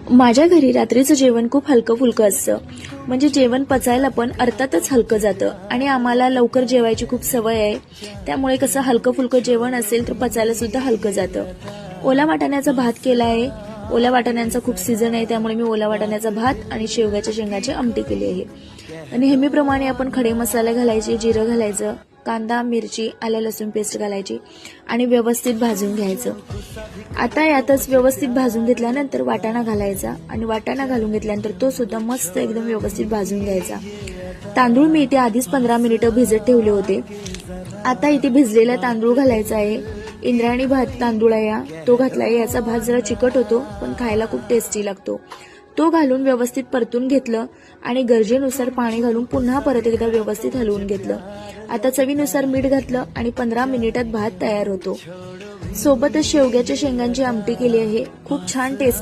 माझ्या घरी रात्रीचं जेवण खूप हलकं फुलकं असतं. म्हणजे जेवण पचायला पण अर्थातच हलकं जातं आणि आम्हाला लवकर जेवायची खूप सवय आहे. त्यामुळे कसं हलकं फुलकं जेवण असेल तर पचायला सुद्धा हलकं जातं. ओला वाटाण्याचा भात केला आहे. ओल्या वाटाण्यांचा खूप सीझन आहे, त्यामुळे मी ओला वाटाण्याचा भात आणि शेवग्याच्या शेंगाची आमटी केली आहे. नेहमीप्रमाणे आपण खडे मसाले घालायचे, जिरं घालायचं, कांदा, मिरची, आलं लसूण पेस्ट घालायची आणि व्यवस्थित भाजून घ्यायचं. आता यातच व्यवस्थित भाजून घेतल्यानंतर वाटाणा घालायचा आणि वाटाणा घालून घेतल्यानंतर तो सुद्धा मस्त एकदम व्यवस्थित भाजून घ्यायचा. तांदूळ मी इथे आधीच 15 मिनिटं भिजत ठेवले होते. आता इथे भिजलेला तांदूळ घालायचा आहे. इंद्रायणी भात तांदूळ आहे, तो घातलाय. याचा भात जरा चिकट होतो पण खायला खूप टेस्टी लागतो. तो घालून व्यवस्थित परतून घेतलं आणि गरजेनुसार पाणी घालून पुन्हा परत एकदा व्यवस्थित हलवून घेतलं. आता चवीनुसार मीठ घातलं आणि 15 मिनिटात भात तयार होतो. सोबतच शेवग्याच्या शेंगांची आमटी केली आहे. खूप छान टेस्टी